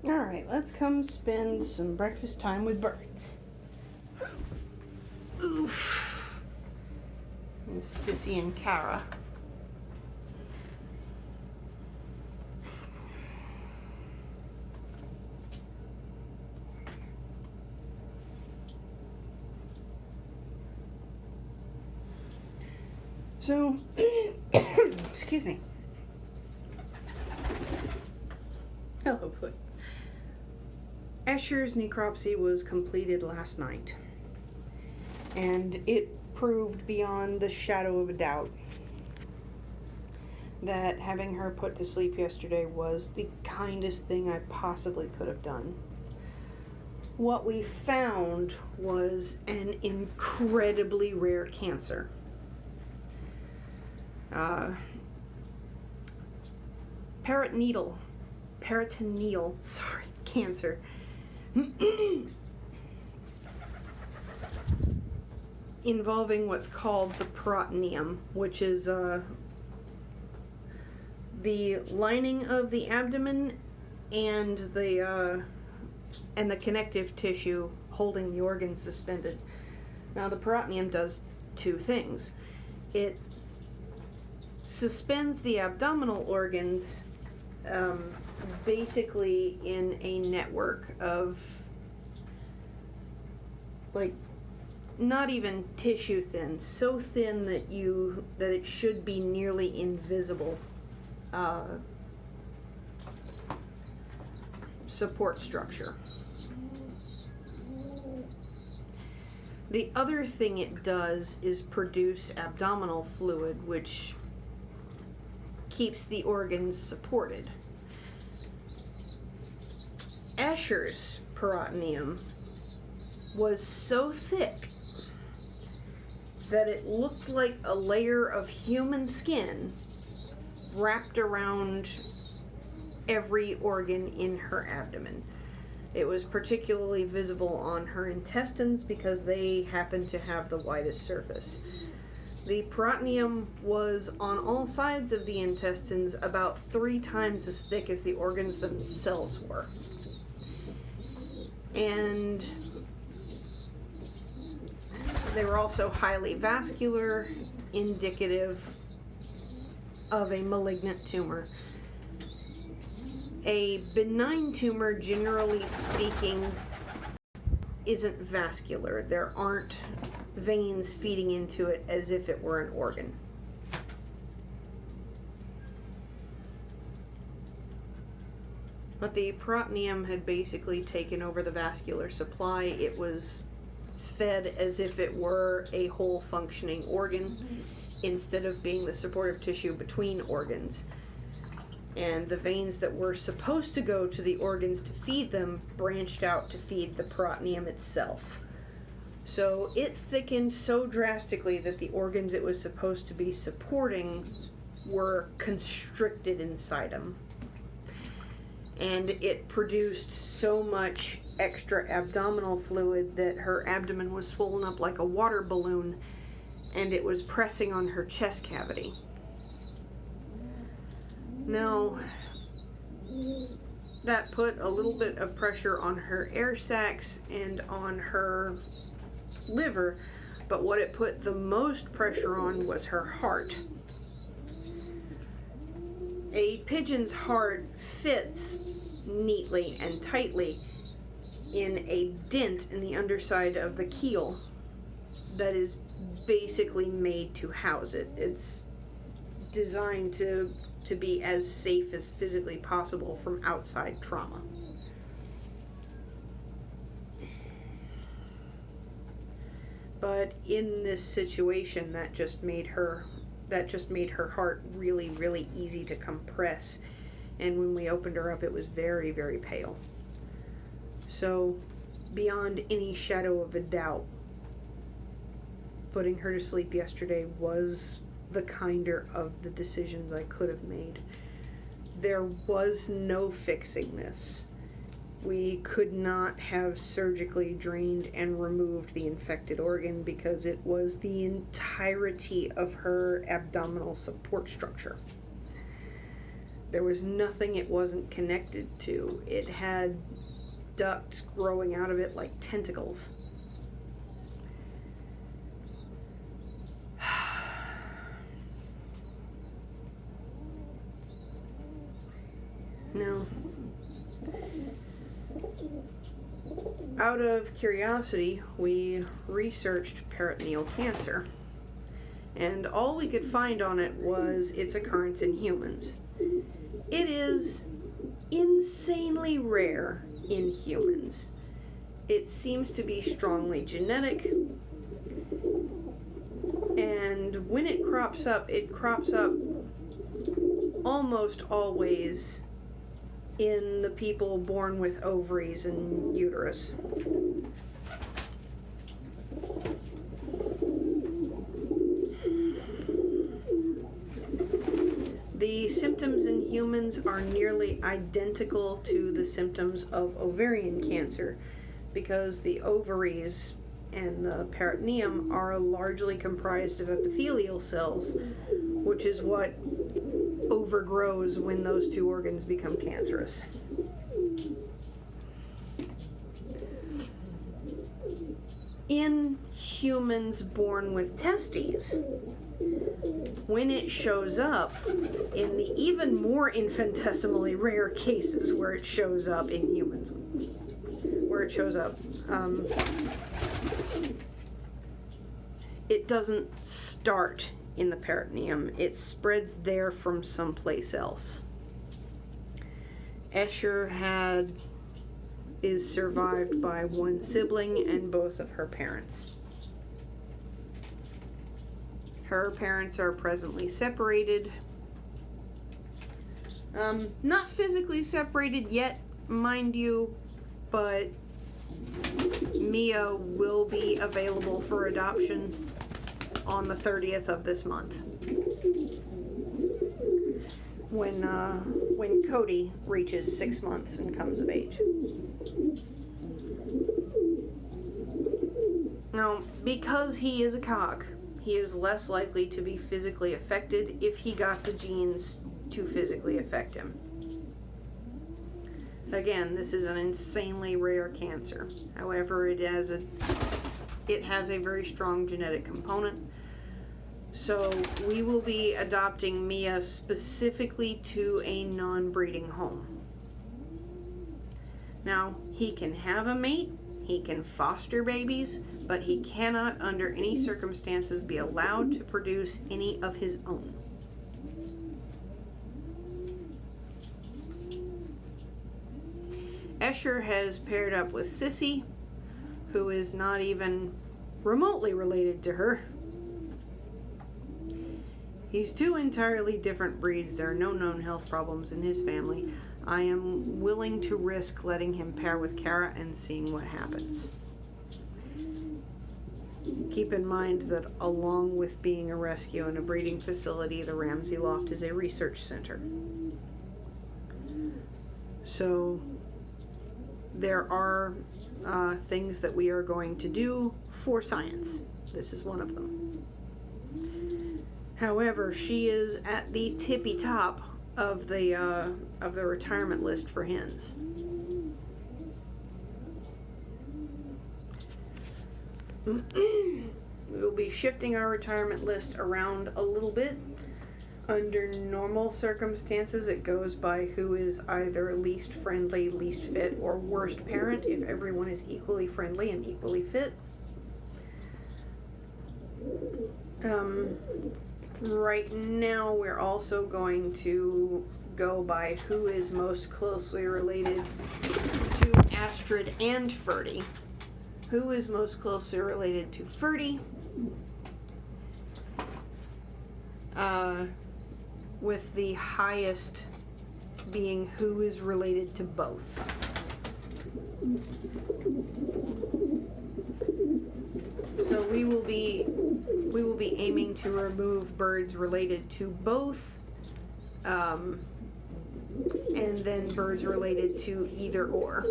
Alright, let's come spend some breakfast time with birds. Oof. Sissy and Kara. So, excuse me. Hello, Put. Escher's necropsy was completed last night, and it proved beyond the shadow of a doubt that having her put to sleep yesterday was the kindest thing I possibly could have done. What we found was an incredibly rare cancer. Peritoneal cancer. Involving what's called the peritoneum, which is the lining of the abdomen and the connective tissue holding the organs suspended. Now, the peritoneum does two things. It suspends the abdominal organs basically in a network of, like, not even tissue thin, so thin that it should be nearly invisible support structure. The other thing it does is produce abdominal fluid, which keeps the organs supported. Escher's peritoneum was so thick that it looked like a layer of human skin wrapped around every organ in her abdomen. It was particularly visible on her intestines because they happen to have the widest surface. The peritoneum was on all sides of the intestines about 3 times as thick as the organs themselves were. And they were also highly vascular, indicative of a malignant tumor. A benign tumor, generally speaking, isn't vascular. There aren't veins feeding into it as if it were an organ. But the peritoneum had basically taken over the vascular supply. It was fed as if it were a whole functioning organ instead of being the supportive tissue between organs. And the veins that were supposed to go to the organs to feed them branched out to feed the peritoneum itself. So it thickened so drastically that the organs it was supposed to be supporting were constricted inside them. And it produced so much extra abdominal fluid that her abdomen was swollen up like a water balloon, and it was pressing on her chest cavity. Now, that put a little bit of pressure on her air sacs and on her liver, but what it put the most pressure on was her heart. A pigeon's heart fits neatly and tightly in a dent in the underside of the keel that is basically made to house it. It's designed to be as safe as physically possible from outside trauma. But in this situation, that just made her heart really, really easy to compress. And when we opened her up, it was very, very pale. So, beyond any shadow of a doubt, putting her to sleep yesterday was the kinder of the decisions I could have made. There was no fixing this. We could not have surgically drained and removed the infected organ because it was the entirety of her abdominal support structure. There was nothing it wasn't connected to. It had ducts growing out of it like tentacles. Now, out of curiosity, we researched peritoneal cancer, and all we could find on it was its occurrence in humans. It is insanely rare in humans. It seems to be strongly genetic, and when it crops up almost always in the people born with ovaries and uterus. The symptoms in humans are nearly identical to the symptoms of ovarian cancer because the ovaries and the peritoneum are largely comprised of epithelial cells, which is what overgrows when those two organs become cancerous. In humans born with testes, when it shows up, in the even more infinitesimally rare cases where it shows up in humans, it doesn't start in the peritoneum. It spreads there from someplace else. Escher is survived by one sibling and both of her parents. Her parents are presently separated. Not physically separated yet, mind you, but Mia will be available for adoption on the 30th of this month, when Cody reaches 6 months and comes of age. Now, because he is a cock, he is less likely to be physically affected if he got the genes to physically affect him. Again, this is an insanely rare cancer. However, it has a very strong genetic component. So we will be adopting Mia specifically to a non-breeding home. Now, he can have a mate, he can foster babies, but he cannot under any circumstances be allowed to produce any of his own. Escher has paired up with Sissy, who is not even remotely related to her. He's two entirely different breeds. There are no known health problems in his family. I am willing to risk letting him pair with Kara and seeing what happens. Keep in mind that along with being a rescue and a breeding facility, the Ramsey Loft is a research center. So there are things that we are going to do for science. This is one of them. However, she is at the tippy top of the retirement list for hens. We'll be shifting our retirement list around a little bit. Under normal circumstances, it goes by who is either least friendly, least fit, or worst parent if everyone is equally friendly and equally fit. Right now, we're also going to go by who is most closely related to Astrid and Ferdy. Who is most closely related to Ferdy? With the highest being who is related to both. So we will be aiming to remove birds related to both, and then birds related to either or,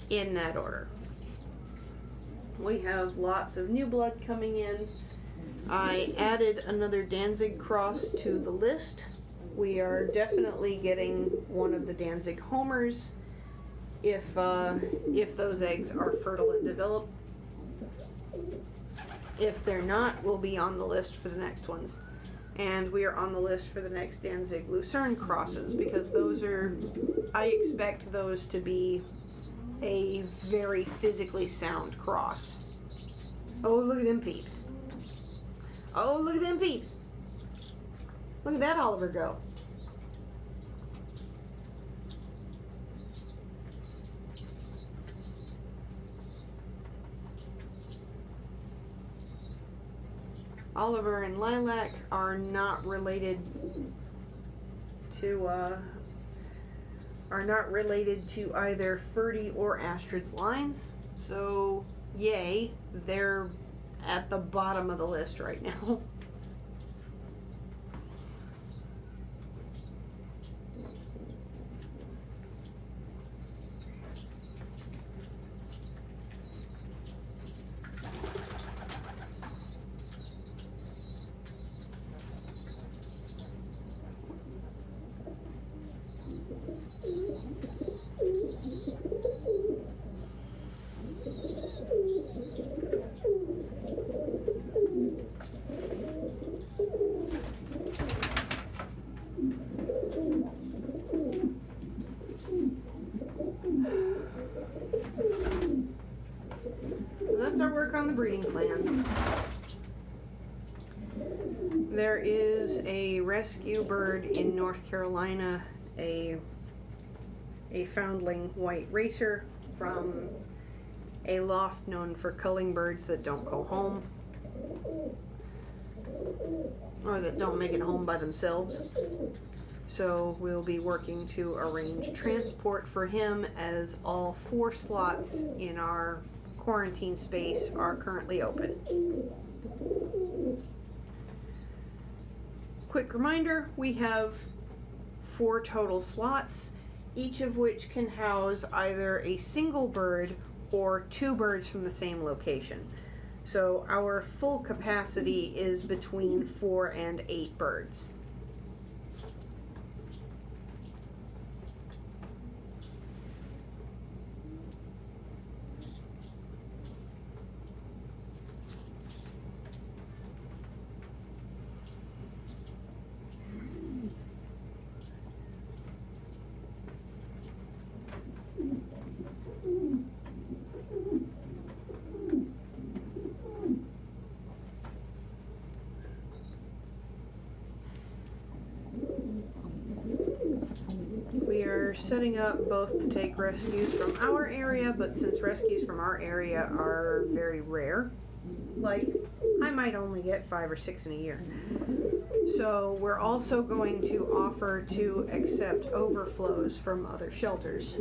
in that order. We have lots of new blood coming in. I added another Danzig cross to the list. We are definitely getting one of the Danzig homers if those eggs are fertile and develop. If they're not, we'll be on the list for the next ones. And we are on the list for the next Danzig Lucerne crosses, because those are, I expect those to be a very physically sound cross. Oh, look at them peeps. Oh, look at them peeps. Look at that Oliver go. Oliver and Lilac are not related to either Ferdy or Astrid's lines. So, yay, they're at the bottom of the list right now. That's our work on the breeding plan. There is a rescue bird in North Carolina, a foundling white racer from a loft known for culling birds that don't go home, or that don't make it home by themselves. So we'll be working to arrange transport for him, as all 4 slots in our quarantine space are currently open. Quick reminder, we have 4 total slots, each of which can house either a single bird or 2 birds from the same location. So our full capacity is between 4 and 8 birds. Setting up both to take rescues from our area, but since rescues from our area are very rare, like I might only get 5 or 6 in a year, so we're also going to offer to accept overflows from other shelters,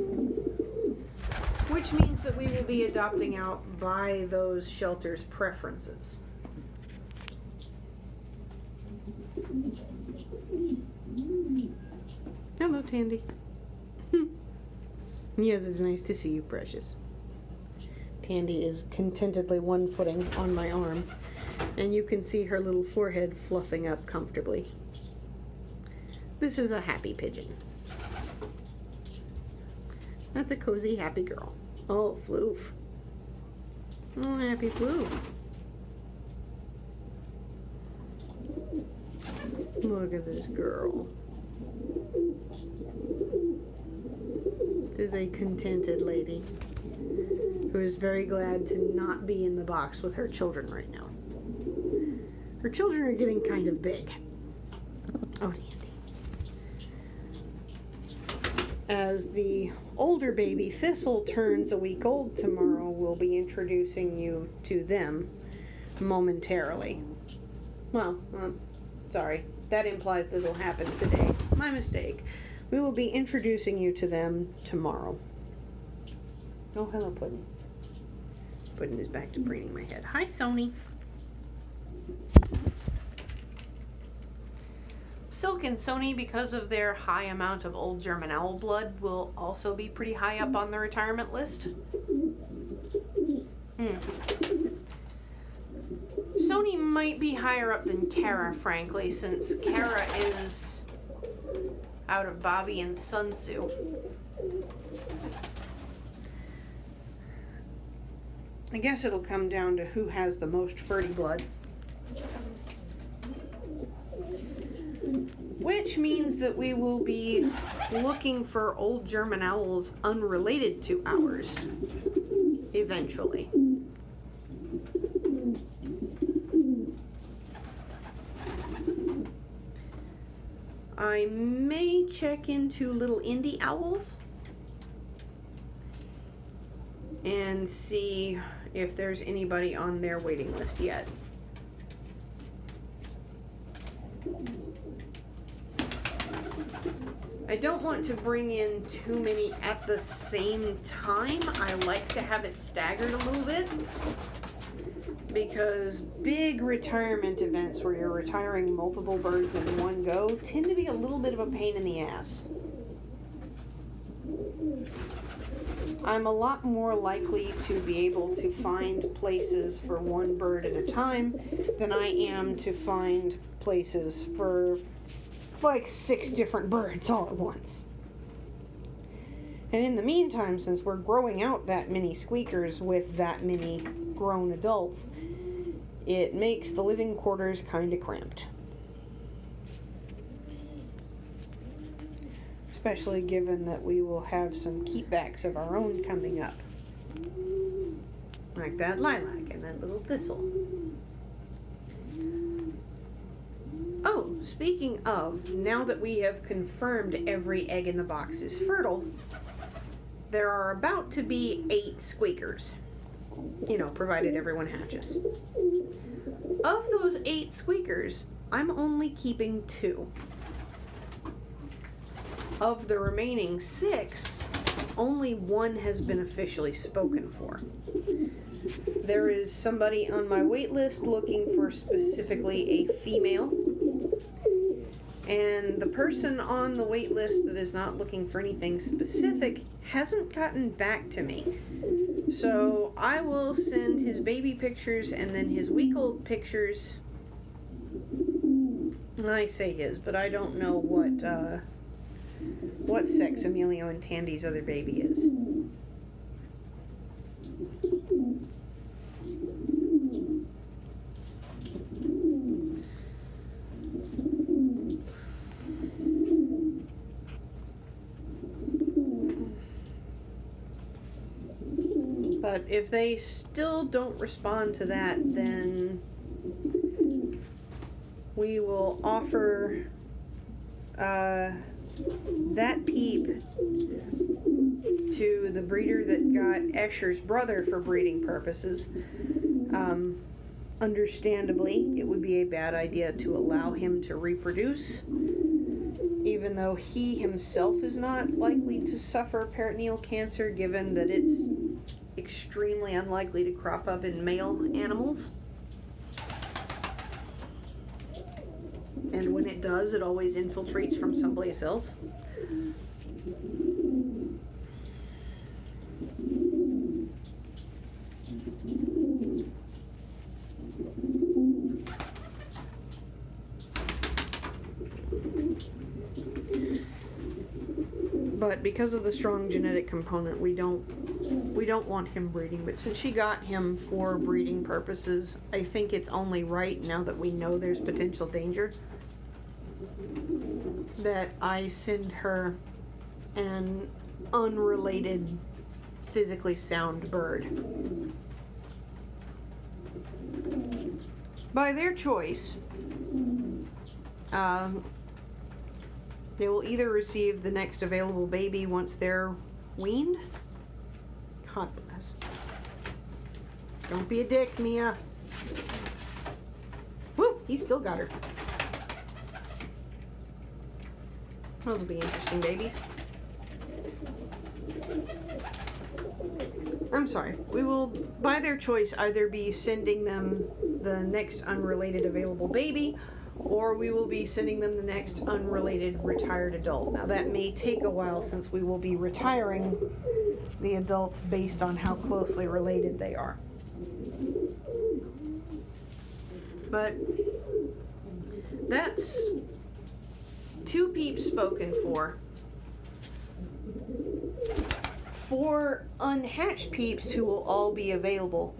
which means that we will be adopting out by those shelters' preferences. Hello, Tandy. Yes, it's nice to see you, precious. Tandy is contentedly one-footing on my arm, and you can see her little forehead fluffing up comfortably. This is a happy pigeon. That's a cozy, happy girl. Oh, Floof. Oh, happy Floof. Look at this girl. This is a contented lady who is very glad to not be in the box with her children right now. Her children are getting kind of big. Oh, Nandy. As the older baby Thistle turns a week old tomorrow, we'll be introducing you to them momentarily. Well, sorry. That implies that it'll happen today. My mistake. We will be introducing you to them tomorrow. Oh, hello, Puddin'. Puddin' is back to preening my head. Hi, Sony. Silk and Sony, because of their high amount of old German owl blood, will also be pretty high up on the retirement list. Sony might be higher up than Kara, frankly, since Kara is out of Bobby and Sun Tzu. I guess it'll come down to who has the most Ferdy blood. Which means that we will be looking for old German owls unrelated to ours, eventually. I may check into little indie owls and see if there's anybody on their waiting list yet. I don't want to bring in too many at the same time. I like to have it staggered a little bit, because big retirement events where you're retiring multiple birds in one go tend to be a little bit of a pain in the ass. I'm a lot more likely to be able to find places for one bird at a time than I am to find places for like 6 different birds all at once. And in the meantime, since we're growing out that many squeakers with that many grown adults, it makes the living quarters kind of cramped. Especially given that we will have some keepbacks of our own coming up. Like that lilac and that little thistle. Oh, speaking of, now that we have confirmed every egg in the box is fertile, there are about to be 8 squeakers. You know, provided everyone hatches. Of those 8 squeakers, I'm only keeping 2. Of the remaining 6, only 1 has been officially spoken for. There is somebody on my wait list looking for specifically a female. And the person on the wait list that is not looking for anything specific hasn't gotten back to me. So I will send his baby pictures and then his week-old pictures. I say his, but I don't know what sex Emilio and Tandy's other baby is. But if they still don't respond to that, then we will offer that peep to the breeder that got Escher's brother for breeding purposes. Understandably, it would be a bad idea to allow him to reproduce, even though he himself is not likely to suffer peritoneal cancer, given that it's extremely unlikely to crop up in male animals. And when it does, it always infiltrates from someplace else. But because of the strong genetic component, we don't want him breeding. But since she got him for breeding purposes, I think it's only right, now that we know there's potential danger, that I send her an unrelated, physically sound bird. By their choice, they will either receive the next available baby once they're weaned. God bless. Don't be a dick, Mia. Woo! He still got her. Those will be interesting babies. I'm sorry. We will, by their choice, either be sending them the next unrelated available baby, or we will be sending them the next unrelated retired adult. Now that may take a while, since we will be retiring the adults based on how closely related they are. But that's 2 peeps spoken for. For unhatched peeps who will all be available,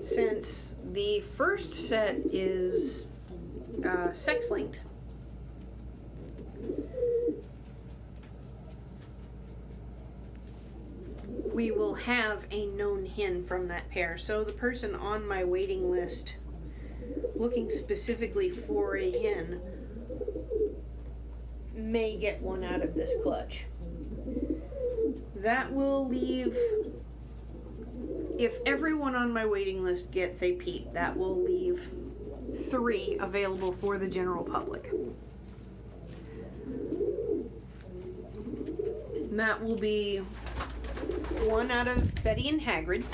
since the first set is sex-linked, we will have a known hen from that pair. So the person on my waiting list looking specifically for a hen may get one out of this clutch. That will leave, if everyone on my waiting list gets a peep, that will leave 3 available for the general public. And that will be 1 out of Betty and Hagrid,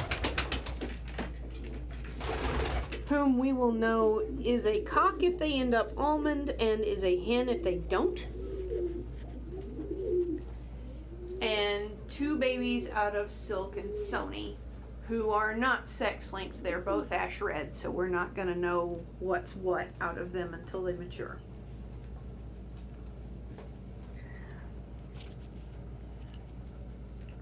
whom we will know is a cock if they end up almond and is a hen if they don't. And 2 babies out of Silk and Sony, who are not sex-linked. They're both ash red, so we're not going to know what's what out of them until they mature.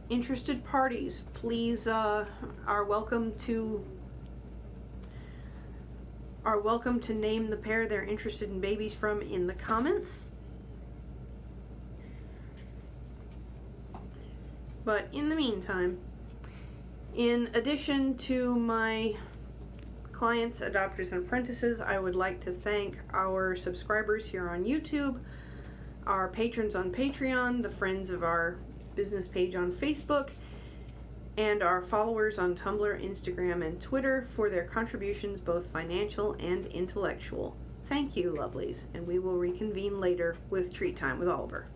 Interested parties, please are welcome to name the pair they're interested in babies from in the comments. But in the meantime, in addition to my clients, adopters, and apprentices, I would like to thank our subscribers here on YouTube, our patrons on Patreon, the friends of our business page on Facebook, and our followers on Tumblr, Instagram, and Twitter for their contributions, both financial and intellectual. Thank you, lovelies, and we will reconvene later with Treat Time with Oliver.